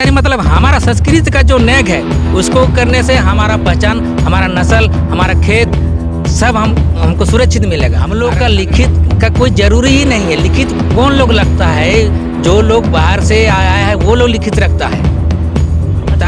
नहीं, मतलब हमारा संस्कृति का जो नेग है उसको करने से हमारा पहचान, हमारा नस्ल, हमारा खेत सब हमको सुरक्षित मिलेगा। हम लोग का लिखित का कोई जरूरी ही नहीं है। लिखित कौन लोग लगता है? जो लोग बाहर से आया है वो लोग लिखित रखता है।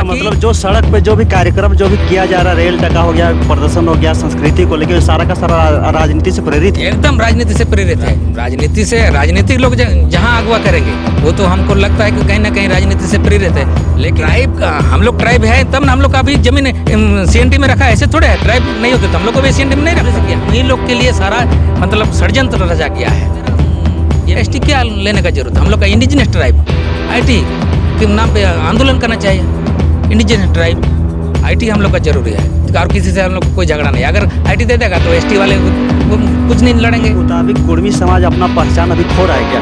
मतलब जो सड़क पे जो भी कार्यक्रम जो भी किया जा रहा है, रेल टका हो गया, प्रदर्शन हो गया, संस्कृति को लेकर सारा का सारा राजनीति से प्रेरित है। एकदम राजनीति से प्रेरित है। राजनीति से, राजनीतिक लोग जहाँ अगवा करेंगे वो तो हमको लगता है कि कहीं ना कहीं राजनीति से प्रेरित है। लेकिन ट्राइब, हम लोग ट्राइब है तब ना हम लोग का भी जमीन CNT में रखा है। ऐसे थोड़े है, ट्राइब नहीं होते तो हम लोग को भी CNT में नहीं रख सकिए। हम लोग के लिए सारा मतलब षड्यंत्र रचा गया है। ये ST क्या लेने का जरूरत है? हम लोग का इंडिजिनस ट्राइब IT के नाम पे आंदोलन करना चाहिए। इंडिजिनस ट्राइब IT हम लोग का जरूरी है और किसी से हम लोग को कोई झगड़ा नहीं। अगर IT दे देगा तो ST वाले कुछ नहीं लड़ेंगे। मुताबिक कुर्मी समाज अपना पहचान अभी खो रहा है क्या?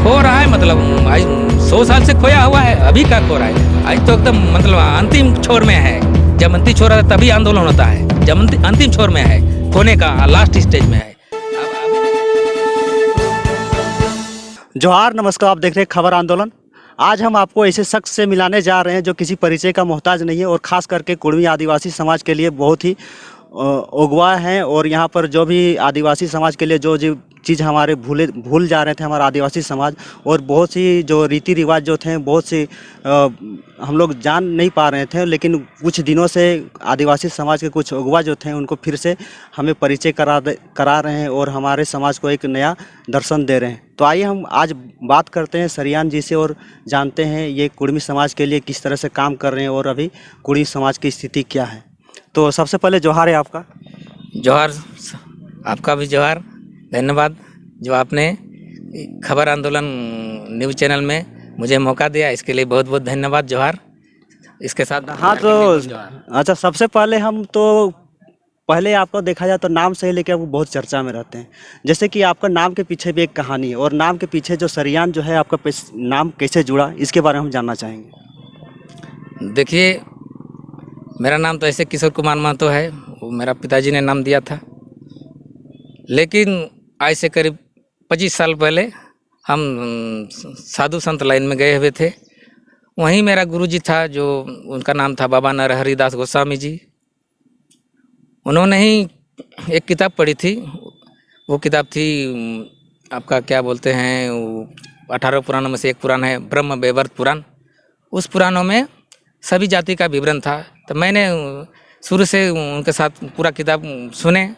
खो रहा है, मतलब आज 100 साल से खोया हुआ है, अभी का खो रहा है। आज तो एकदम मतलब अंतिम छोर में है। जब अंतिम छोर है तभी आंदोलन होता है, जब अंतिम छोर में है, खोने का लास्ट स्टेज में है। जोहार, नमस्कार। आप देख रहे हैं खबर आंदोलन। आज हम आपको ऐसे शख्स से मिलाने जा रहे हैं जो किसी परिचय का मोहताज नहीं है और ख़ास करके कुर्मी आदिवासी समाज के लिए बहुत ही अगवा हैं। और यहाँ पर जो भी आदिवासी समाज के लिए जो चीज़ हमारे भूल जा रहे थे हमारा आदिवासी समाज, और बहुत सी जो रीति रिवाज जो थे बहुत सी हम लोग जान नहीं पा रहे थे। लेकिन कुछ दिनों से आदिवासी समाज के कुछ अगवा जो थे उनको फिर से हमें परिचय करा रहे हैं और हमारे समाज को एक नया दर्शन दे रहे हैं। तो आइए हम आज बात करते हैं सरियान जी से और जानते हैं ये कुर्मी समाज के लिए किस तरह से काम कर रहे हैं और अभी कुर्मी समाज की स्थिति क्या है। तो सबसे पहले जोहार है आपका। जोहार, आपका भी जोहार। धन्यवाद जो आपने खबर आंदोलन न्यूज़ चैनल में मुझे मौका दिया, इसके लिए बहुत बहुत धन्यवाद। जोहार। इसके साथ हाँ, तो अच्छा, सबसे पहले हम तो पहले आपको देखा जाए तो नाम से ही लेकर आपको बहुत चर्चा में रहते हैं। जैसे कि आपका नाम के पीछे भी एक कहानी है और नाम के पीछे जो सरियान जो है आपका नाम कैसे जुड़ा, इसके बारे में हम जानना चाहेंगे। देखिए, मेरा नाम तो ऐसे किशोर कुमार महतो है, वो मेरा पिताजी ने नाम दिया था। लेकिन आज से करीब 25 साल पहले हम साधु संत लाइन में गए हुए थे। वहीं मेरा गुरुजी था, जो उनका नाम था बाबा नरहरि दास गोस्वामी जी। उन्होंने ही एक किताब पढ़ी थी। वो किताब थी आपका क्या बोलते हैं, 18 पुराणों में से एक पुराण है ब्रह्म वैवर्त पुराण। उस पुराणों में सभी जाति का विवरण था। तो मैंने शुरू से उनके साथ पूरा किताब सुने,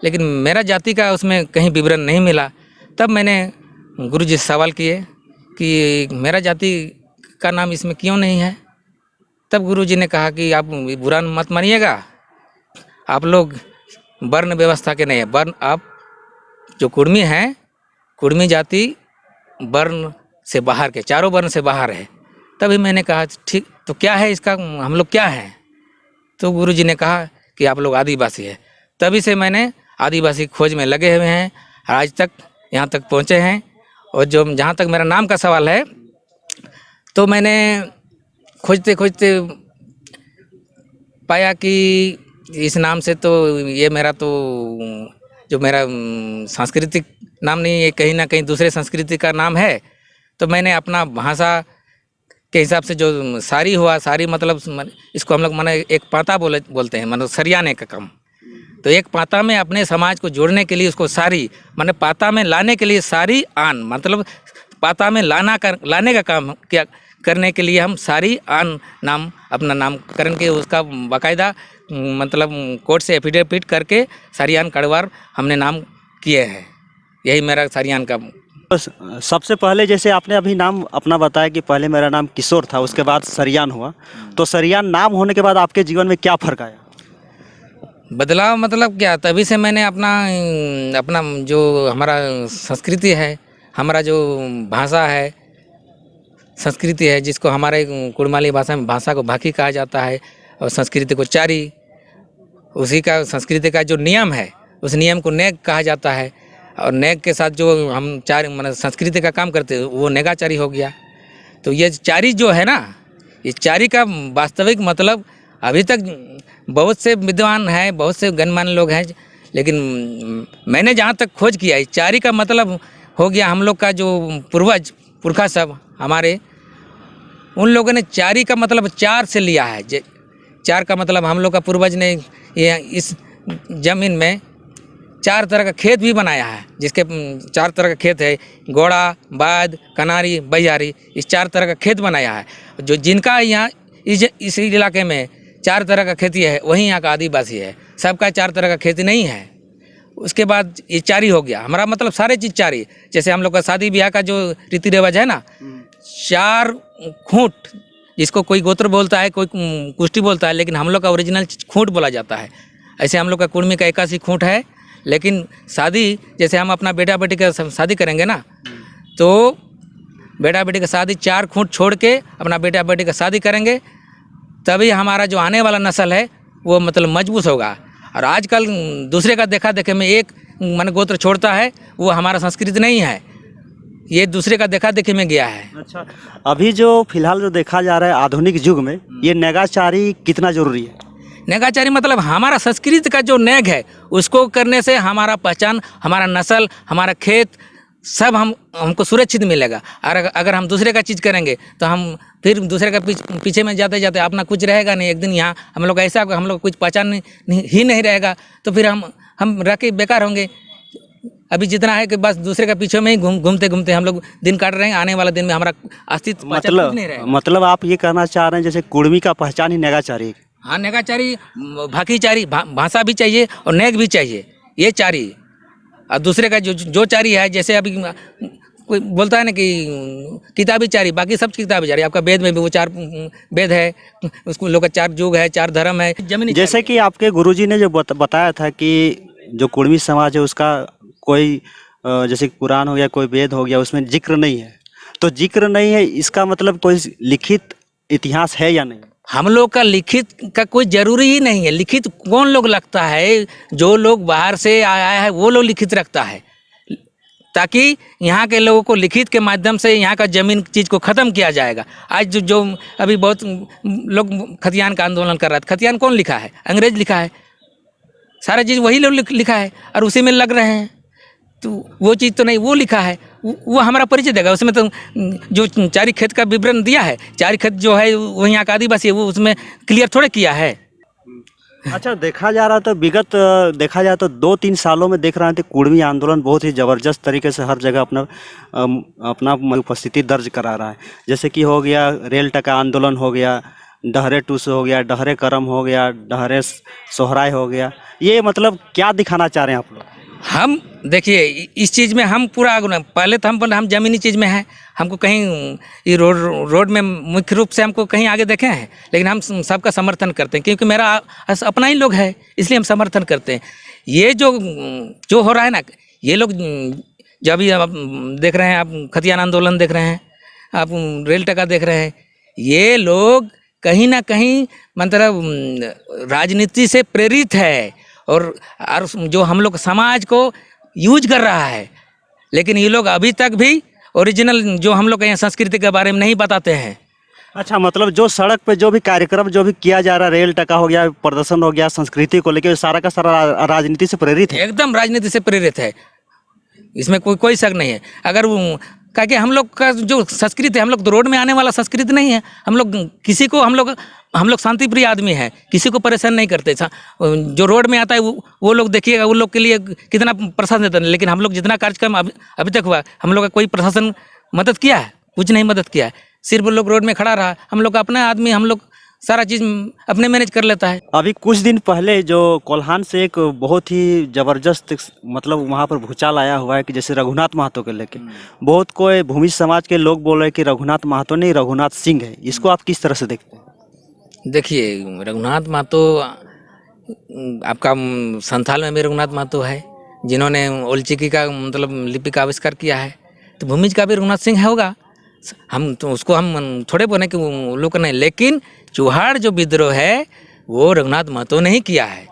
लेकिन मेरा जाति का उसमें कहीं विवरण नहीं मिला। तब मैंने गुरुजी से सवाल किए कि मेरा जाति का नाम इसमें क्यों नहीं है। तब गुरुजी ने कहा कि आप बुरा मत मानिएगा, आप लोग वर्ण व्यवस्था के नहीं है। वर्ण, आप जो कुर्मी हैं, कुर्मी जाति वर्ण से बाहर के, चारों वर्ण से बाहर है। तभी मैंने कहा ठीक, तो क्या है इसका, हम लोग क्या हैं? तो गुरुजी ने कहा कि आप लोग आदिवासी है। तभी से मैंने आदिवासी खोज में लगे हुए हैं, आज तक यहाँ तक पहुँचे हैं। और जो जहाँ तक मेरा नाम का सवाल है, तो मैंने खोजते खोजते पाया कि इस नाम से तो ये मेरा तो जो मेरा सांस्कृतिक नाम नहीं है, कहीं ना कहीं दूसरे संस्कृति का नाम है। तो मैंने अपना भाषा के हिसाब से जो सारी हुआ, सारी मतलब इसको हम लोग माने एक पाता बोलते हैं, मतलब सरियाने का काम। तो एक पाता में अपने समाज को जोड़ने के लिए उसको सारी माने पाता में लाने के लिए सारी आन, मतलब पाता में लाने का काम क्या करने के लिए हम सारी आन नाम अपना नामकरण के उसका बाकायदा मतलब कोर्ट से एफिडेविट करके सारियान कड़वार हमने नाम किए हैं। यही मेरा सारियान का। सबसे पहले जैसे आपने अभी नाम अपना बताया कि पहले मेरा नाम किशोर था, उसके बाद सरियान हुआ। तो सरियान नाम होने के बाद आपके जीवन में क्या फर्क आया? बदलाव मतलब क्या, तभी से मैंने अपना जो हमारा संस्कृति है, हमारा जो भाषा है, संस्कृति है, जिसको हमारे कुड़माली भाषा में भाषा को भाकी कहा जाता है, और संस्कृति को चारी, उसी का संस्कृति का जो नियम है उस नियम को नेग कहा जाता है। और नेग के साथ जो हम चार मतलब संस्कृति का काम करते हैं वो नेगाचारी हो गया। तो ये चारी जो है ना, ये चारी का वास्तविक मतलब अभी तक बहुत से विद्वान हैं, बहुत से गणमान्य लोग हैं, लेकिन मैंने जहाँ तक खोज किया, चारी का मतलब हो गया हम लोग का जो पुरखा सब हमारे उन लोगों ने चारी का मतलब चार से लिया है। चार का मतलब हम लोग का पूर्वज ने ये इस जमीन में चार तरह का खेत भी बनाया है, जिसके चार तरह का खेत है, घोड़ा, बाद, कनारी, बैयारी, इस चार तरह का खेत बनाया है। जो जिनका यहाँ इस इलाके में चार तरह का खेती है, वही यहाँ का आदिवासी है। सबका चार तरह का खेती नहीं है। उसके बाद ये चारी हो गया, हमारा मतलब सारे चीज़ चारी। जैसे हम लोग का शादी ब्याह का जो रीति रिवाज है ना, चार खूंट, जिसको कोई गोत्र बोलता है, कोई कुश्ती बोलता है, लेकिन हम लोग का ओरिजिनल खूंट बोला जाता है। ऐसे हम लोग का कुर्मी का 81 खूंट है। लेकिन शादी, जैसे हम अपना बेटा बेटी का शादी करेंगे ना, तो बेटा बेटी का शादी चार खूंट छोड़ के अपना बेटा बेटी का शादी करेंगे, तभी हमारा जो आने वाला नस्ल है वो मतलब मजबूत होगा। और आजकल दूसरे का देखा देखे में एक मन गोत्र छोड़ता है, वो हमारा संस्कृति नहीं है, ये दूसरे का देखा देखी में गया है। अच्छा, अभी जो फिलहाल जो देखा जा रहा है आधुनिक युग में, ये नेगाचारी कितना जरूरी है? नेगाचारी मतलब हमारा संस्कृति का जो नेग है, उसको करने से हमारा पहचान, हमारा नस्ल, हमारा खेत सब हमको सुरक्षित मिलेगा। और अगर हम दूसरे का चीज़ करेंगे तो हम फिर दूसरे का पीछे में जाते जाते अपना कुछ रहेगा नहीं। एक दिन यहाँ हम लोग ऐसा, हम लोग कुछ पहचान ही नहीं रहेगा, तो फिर हम रह के बेकार होंगे। अभी जितना है कि बस दूसरे का पीछे में ही घूमते घूमते हम लोग दिन काट रहे हैं। आने वाले दिन में हमारा अस्तित्व पहचान कुछ नहीं रहेगा। मतलब आप ये कहना चाह रहे हैं जैसे कुर्मी का पहचान ही नेगाचारी है? हाँ, नेगाचारी, भाकीचारी, भाषा भी चाहिए और नेग भी चाहिए, ये चारी। और दूसरे का जो चारी है, जैसे अभी कोई बोलता है ना कि किताबी चारी, बाकी सब किताबी चारी। आपका वेद में भी वो चार वेद है, उसको लोग का चार युग है, चार धर्म है, जमीनी। जैसे कि आपके गुरुजी ने जो बताया था कि जो कुर्मी समाज है उसका कोई जैसे कुरान हो गया, कोई वेद हो गया, उसमें जिक्र नहीं है। तो जिक्र नहीं है, इसका मतलब कोई लिखित इतिहास है या नहीं? हम लोग का लिखित का कोई जरूरी ही नहीं है। लिखित कौन लोग लगता है? जो लोग बाहर से आया है वो लोग लिखित रखता है, ताकि यहाँ के लोगों को लिखित के माध्यम से यहाँ का जमीन चीज़ को ख़त्म किया जाएगा। आज जो अभी बहुत लोग खतियान का आंदोलन कर रहा था, खतियान कौन लिखा है? अंग्रेज लिखा है, सारा चीज़ वही लोग लिखा है और उसी में लग रहे हैं। तो वो चीज़ तो नहीं, वो लिखा है, वो हमारा परिचय देगा। उसमें तो जो चारी खेत का विवरण दिया है, चारी खेत जो है वो यहाँ का आदिवासी है, वो उसमें क्लियर थोड़े किया है। अच्छा, देखा जा रहा तो विगत देखा जाए तो 2-3 सालों में देख रहे थे कुर्मी आंदोलन बहुत ही ज़बरदस्त तरीके से हर जगह अपना उपस्थिति दर्ज करा रहा है। जैसे कि हो गया रेल टका आंदोलन, हो गया डहरे टूस, हो गया डहरे करम, हो गया डहरे सोहराय, हो गया। ये मतलब क्या दिखाना चाह रहे हैं आप लोग? हम देखिए, इस चीज़ में हम पूरा आगू नहीं। पहले तो हम ज़मीनी चीज़ में हैं, हमको कहीं ये रोड में मुख्य रूप से हमको कहीं आगे देखे हैं, लेकिन हम सबका समर्थन करते हैं, क्योंकि मेरा अपना ही लोग है, इसलिए हम समर्थन करते हैं। ये जो हो रहा है ना, ये लोग जब भी आप देख रहे हैं, आप खतियान आंदोलन देख रहे हैं, आप रेल टका देख रहे हैं, ये लोग कहीं ना कहीं मतलब राजनीति से प्रेरित है और जो हम लोग समाज को यूज कर रहा है। लेकिन ये लोग अभी तक भी ओरिजिनल जो हम लोग के यहाँ संस्कृति के बारे में नहीं बताते हैं। अच्छा, मतलब जो सड़क पे जो भी कार्यक्रम जो भी किया जा रहा है, रेल टका हो गया, प्रदर्शन हो गया, संस्कृति को लेकर, सारा का सारा राजनीति से प्रेरित है? एकदम राजनीति से प्रेरित है, इसमें कोई शक नहीं है। अगर क्या कि हम लोग का जो संस्कृति है, हम लोग तो रोड में आने वाला संस्कृति नहीं है। हम लोग किसी को हम लोग शांति प्रिय आदमी है, किसी को परेशान नहीं करते। जो रोड में आता है वो लोग देखिएगा, उन लोग के लिए कितना प्रशासन देता है। लेकिन हम लोग जितना कार्यक्रम अभी तक हुआ, हम लोग का कोई प्रशासन मदद किया है? कुछ नहीं मदद किया है। सिर्फ लोग रोड में खड़ा रहा। हम लोग का अपना आदमी, हम लोग सारा चीज़ अपने मैनेज कर लेता है। अभी कुछ दिन पहले जो कोल्हान से एक बहुत ही ज़बरदस्त मतलब वहाँ पर भूचाल आया हुआ है कि जैसे रघुनाथ महतो के लेके बहुत कोई भूमि समाज के लोग बोल रहे हैं कि रघुनाथ महतो नहीं, रघुनाथ सिंह है। इसको आप किस तरह से देखते हैं? देखिए, रघुनाथ महतो, आपका संथाल में भी रघुनाथ महतो है, जिन्होंने ओलचिकी का मतलब लिपि का आविष्कार किया है। तो भूमिज का भी रघुनाथ सिंह होगा। हम तो उसको हम थोड़े बोले कि वो लोग नहीं, लेकिन चुहाड़ जो विद्रोह है वो रघुनाथ महतो ने ही किया है।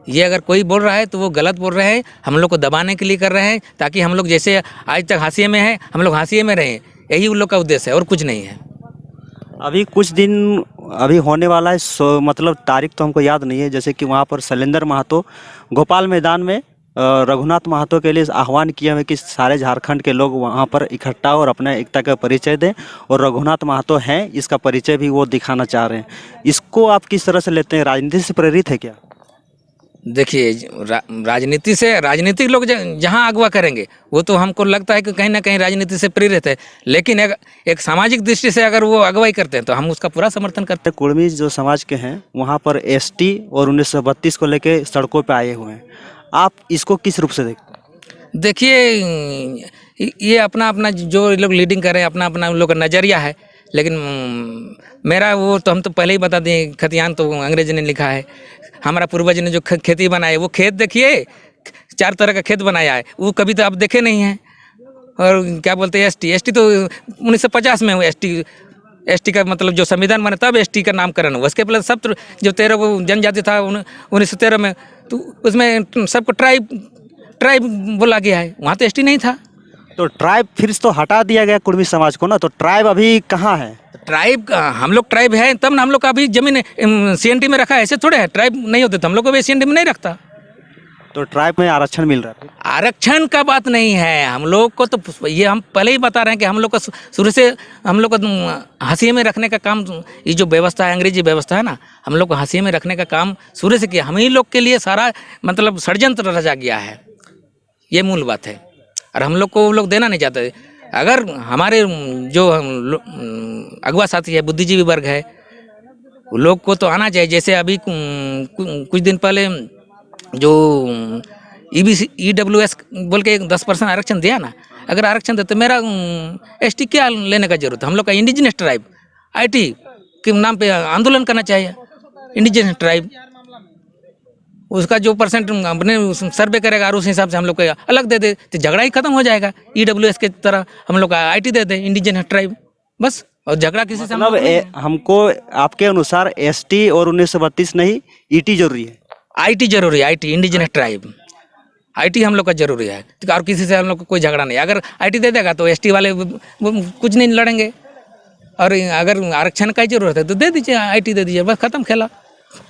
ये अगर कोई बोल रहा है तो वो गलत बोल रहे हैं, हम लोग को दबाने के लिए कर रहे हैं, ताकि हम लोग जैसे आज तक हाशिए में हैं, हम लोग हाशिए में रहें। यही उन लोग का उद्देश्य है, और कुछ नहीं है। अभी कुछ दिन अभी होने वाला है, मतलब तारीख तो हमको याद नहीं है, जैसे कि वहाँ पर शैलेंद्र महतो गोपाल मैदान में रघुनाथ महतो के लिए आह्वान किया है कि सारे झारखंड के लोग वहाँ पर इकट्ठा हो और अपने एकता का परिचय दें, और रघुनाथ महतो हैं इसका परिचय भी वो दिखाना चाह रहे हैं। इसको आप किस तरह से लेते हैं, राजनीति से प्रेरित है क्या? देखिए राजनीति से, राजनीतिक लोग जहाँ अगवा करेंगे वो तो हमको लगता है कि कहीं ना कहीं राजनीति से प्रेरित है, लेकिन एक सामाजिक दृष्टि से अगर वो अगवाई करते हैं तो हम उसका पूरा समर्थन करते हैं। कुर्मी जो समाज के हैं वहाँ पर एसटी और 1932 को लेके सड़कों पे आए हुए हैं, आप इसको किस रूप से देखते हैं? देखिए ये अपना अपना जो लोग लीडिंग कर रहे हैं, अपना अपना उन लोग का नज़रिया है, लेकिन मेरा वो तो हम तो पहले ही बता दें, खतियान तो अंग्रेज ने लिखा है। हमारा पूर्वज ने जो खेती बनाए, वो खेत देखिए 4 तरह का खेत बनाया है, वो कभी तो आप देखे नहीं हैं। और क्या बोलते हैं एसटी तो 1950 में एसटी का मतलब जो संविधान बना तब एसटी का नामकरण हुआ। उसके पहले सब जो 13 वो जनजाति था 1913 में, तो उसमें सबको ट्राइब बोला गया है, वहाँ तो एसटी नहीं था। तो ट्राइब फिर तो हटा दिया गया कुर्मी समाज को ना, तो ट्राइब अभी कहाँ है? ट्राइब हम लोग ट्राइब है तब ना, हम लोग का अभी जमीन सीएनटी में रखा है, ऐसे थोड़े है। ट्राइब नहीं होते तो हम लोग को भी सीएनटी में नहीं रखता। तो ट्राइब में आरक्षण मिल रहा है? आरक्षण का बात नहीं है, हम लोग को तो ये हम पहले ही बता रहे हैं कि हम लोग को शुरू से हम लोग को हंसी में रखने का काम, ये जो व्यवस्था है अंग्रेजी व्यवस्था है ना, हम लोग को हंसी में रखने का काम शुरू से किया। हम ही लोग के लिए सारा मतलब षड्यंत्र रचा गया है, ये मूल बात है। और हम लोग को वो लोग देना नहीं चाहते। अगर हमारे जो अगवा साथी है, बुद्धिजीवी वर्ग है, वो लोग को तो आना चाहिए। जैसे अभी कुछ दिन पहले जो EWS बोल के 10% आरक्षण दिया ना, अगर आरक्षण दे तो मेरा एसटी क्या लेने का जरूरत है? हम लोग का इंडिजिनस ट्राइब IT के नाम पे आंदोलन करना चाहिए। इंडिजिनस ट्राइब उसका जो परसेंट अपने सर्वे करेगा और उस हिसाब से हम लोग को अलग दे दे तो झगड़ा ही खत्म हो जाएगा। EWS के तरह हम लोग का IT they they, indigenous tribe, बस। और झगड़ा किसी से मतलब हमको आपके अनुसार एसटी और 1932 नहीं, ET जरूरी है? IT जरूरी है, IT इंडिजिनस ट्राइब, IT हम लोग का जरूरी है। तो और किसी से हम लोग को कोई झगड़ा नहीं। अगर IT दे देगा तो ST वाले वो कुछ नहीं लड़ेंगे। और अगर आरक्षण का ही जरूरत है तो दे दीजिए, IT दे दीजिए, बस खत्म खेला।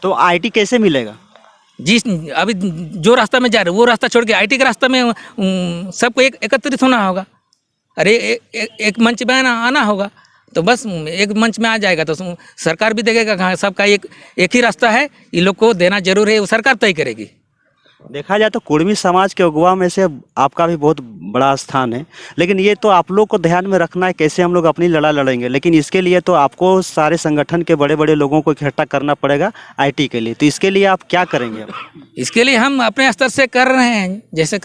तो IT कैसे मिलेगा? जिस अभी जो रास्ता में जा रहे वो रास्ता छोड़ के IT के रास्ता में सबको एकत्रित होना होगा। अरे एक मंच में आना होगा, तो बस एक मंच में आ जाएगा तो सरकार भी देखेगा कहाँ सबका एक ही रास्ता है, ये लोग को देना जरूर है, वो सरकार तय करेगी। देखा जाए तो कुर्मी समाज के अगुवा में से आपका भी बहुत बड़ा स्थान है, लेकिन ये तो आप लोग को ध्यान में रखना है कैसे हम लोग अपनी लड़ाई लड़ेंगे। लेकिन इसके लिए तो आपको सारे संगठन के बड़े बड़े लोगों को इकट्ठा करना पड़ेगा IT के लिए। तो इसके लिए आप क्या करेंगे? इसके लिए हम अपने स्तर से कर रहे हैं, जैसे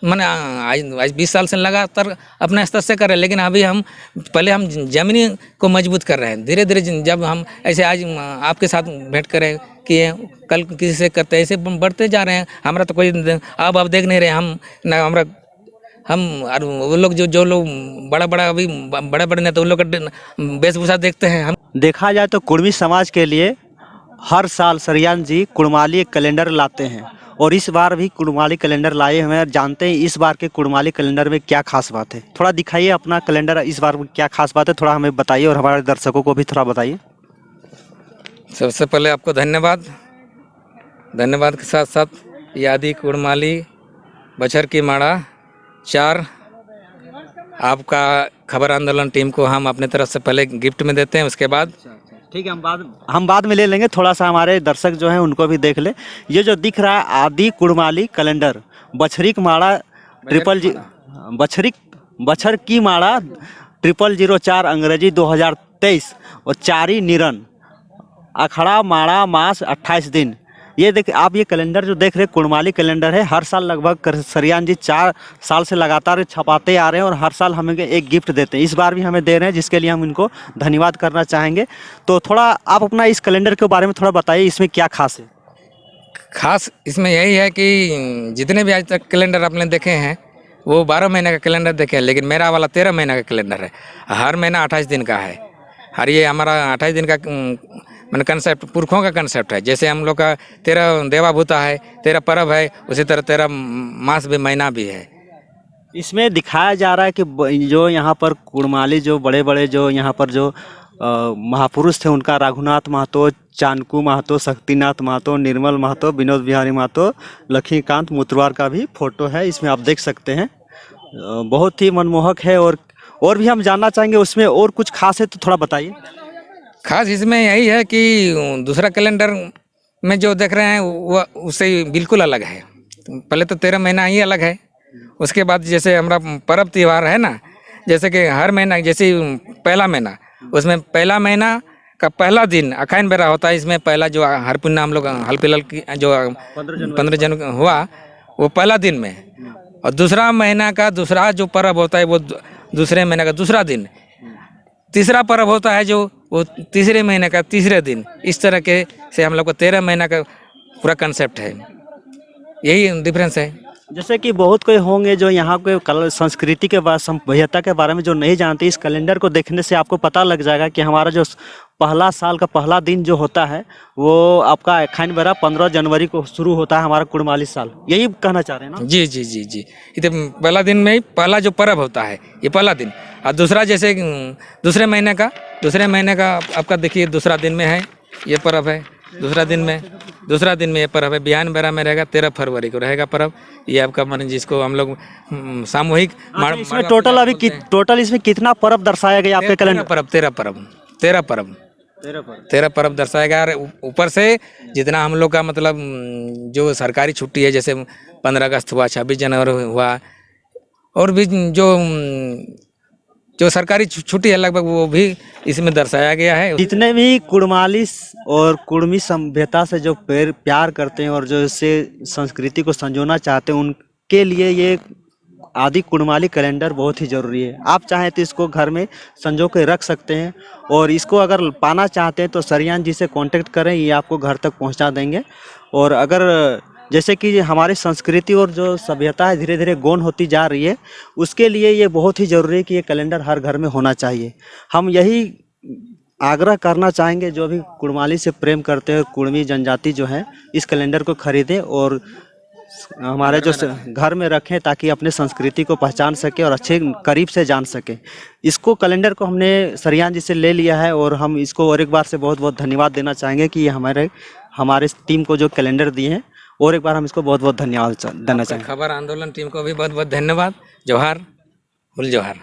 मैंने आज 20 साल से लगातार अपने स्तर से कर रहे हैं। लेकिन अभी हम पहले हम जमीनी को मजबूत कर रहे हैं। धीरे धीरे जब हम ऐसे आज आपके साथ भेंट करें कि कल किसी से करते हैं, ऐसे बढ़ते जा रहे हैं। हमारा तो कोई अब देख नहीं रहे हम ना, हमारा हम और वो लोग जो लोग बड़ा अभी बड़े नेता, उन लोग का वेशभूषा देखते हैं हम। देखा जाए तो कुर्मी समाज के लिए हर साल सरियान जी कुड़माली कैलेंडर लाते हैं, और इस बार भी कुड़माली कैलेंडर लाए हुए हैं। जानते हैं इस बार के कुड़माली कैलेंडर में क्या खास बात है? थोड़ा दिखाइए अपना कैलेंडर, इस बार क्या खास बात है, थोड़ा हमें बताइए और हमारे दर्शकों को भी थोड़ा बताइए। सबसे पहले आपको धन्यवाद के साथ साथ यादी कुड़माली बछर की माड़ा 4 आपका खबर आंदोलन टीम को हम अपने तरफ से पहले गिफ्ट में देते हैं। उसके बाद ठीक है, हम बाद में ले लेंगे। थोड़ा सा हमारे दर्शक जो हैं उनको भी देख ले। ये जो दिख रहा है आदि कुड़माली कैलेंडर, बछरिक माड़ा बछर की माड़ा 0004 अंग्रेजी 2023 और 4 निरन अखड़ा माड़ा मास 28 दिन। ये देख आप, ये कैलेंडर जो देख रहे हैं कुड़माली कैलेंडर है। हर साल लगभग सरियान जी 4 साल से लगातार छपाते आ रहे हैं और हर साल हमें एक गिफ्ट देते हैं। इस बार भी हमें दे रहे हैं, जिसके लिए हम इनको धन्यवाद करना चाहेंगे। तो थोड़ा आप अपना इस कैलेंडर के बारे में थोड़ा बताइए, इसमें क्या खास है? खास इसमें यही है कि जितने भी आज तक कैलेंडर आपने देखे हैं वो 12 महीने का कैलेंडर देखे हैं, लेकिन मेरा वाला 13 महीना का कैलेंडर है। हर महीना 28 दिन का है। और ये हमारा 28 दिन का मैंने कंसेप्ट पुरखों का कंसेप्ट है। जैसे हम लोग का 13 देवाभूता है, 13 पर्व है, उसी तरह 13 मास भी, महीना भी है। इसमें दिखाया जा रहा है कि जो यहाँ पर कुड़माली जो बड़े बड़े जो यहाँ पर जो महापुरुष थे उनका, रघुनाथ महतो, चानकू महतो, शक्तिनाथ महतो, निर्मल महतो, विनोद बिहारी महतो, लक्ष्मीकांत मुतवार का भी फोटो है, इसमें आप देख सकते हैं। बहुत ही मनमोहक है। और भी हम जानना चाहेंगे उसमें और कुछ खास है तो थोड़ा बताइए। खास इसमें यही है कि दूसरा कैलेंडर में जो देख रहे हैं वो उससे बिल्कुल अलग है। पहले तो 13 महीना ही अलग है, उसके बाद जैसे हमारा पर्व त्यौहार है ना, जैसे कि हर महीना, जैसे पहला महीना, उसमें पहला महीना का पहला दिन अखाइन बेरा होता है। इसमें पहला जो हर पुन्ना हम लोग हाल फिलहाल की जो 15 जनवरी हुआ वो पहला दिन में, और दूसरा महीना का दूसरा जो पर्व होता है वो दूसरे महीने का दूसरा दिन, तीसरा पर्व होता है जो वो तीसरे महीने का तीसरे दिन। इस तरह के से हम लोग को 13 महीना का पूरा कंसेप्ट है, यही डिफरेंस है। जैसे कि बहुत कोई होंगे जो यहाँ के कला संस्कृति के बाद सभ्यता के बारे में जो नहीं जानते, इस कैलेंडर को देखने से आपको पता लग जाएगा कि हमारा जो पहला साल का पहला दिन जो होता है वो आपका अखाइन बेरा 15 जनवरी को शुरू होता है, हमारा कुड़माली साल, यही कहना चाह रहे हैं ना? जी जी जी जी, ये तो पहला दिन में ही पहला जो पर्व होता है ये पहला दिन। और दूसरा जैसे दूसरे महीने का आपका देखिए दूसरा दिन में है ये पर्व है, दूसरा दिन में ये पर्व है। बिहान बेरा में रहेगा 13 फरवरी को रहेगा पर्व, ये आपका मन जिसको हम लोग सामूहिक इसमें टोटल इसमें कितना पर्व दर्शाया गया आपके कैलेंडर? 13 पर्व दर्शाया गया। और ऊपर से जितना हम लोग का मतलब जो सरकारी छुट्टी है, जैसे 15 अगस्त हुआ, 26 जनवरी हुआ, और भी जो सरकारी छुट्टी है लगभग वो भी इसमें दर्शाया गया है। जितने भी कुड़माली और कुड़मी सभ्यता से जो प्यार करते हैं और जो इससे संस्कृति को संजोना चाहते हैं, उनके लिए ये आदि कुड़माली कैलेंडर बहुत ही ज़रूरी है। आप चाहें तो इसको घर में संजो के रख सकते हैं, और इसको अगर पाना चाहते हैं तो सरियान जी से कांटेक्ट करें, ये आपको घर तक पहुंचा देंगे। और अगर जैसे कि हमारी संस्कृति और जो सभ्यता है धीरे धीरे गौण होती जा रही है, उसके लिए ये बहुत ही ज़रूरी है कि ये कैलेंडर हर घर में होना चाहिए। हम यही आग्रह करना चाहेंगे जो भी कुड़माली से प्रेम करते हैं, कुड़मी जनजाति जो है, इस कैलेंडर को खरीदें और हमारे जो घर में रखें, ताकि अपने संस्कृति को पहचान सके और अच्छे करीब से जान सके। इसको कैलेंडर को हमने सरियान जी से ले लिया है, और हम इसको और एक बार से बहुत बहुत धन्यवाद देना चाहेंगे कि ये हमारे टीम को जो कैलेंडर दिए हैं, और एक बार हम इसको बहुत बहुत धन्यवाद देना चाहेंगे। खबर आंदोलन टीम को भी बहुत बहुत धन्यवाद। जोहार, हुल जोहार।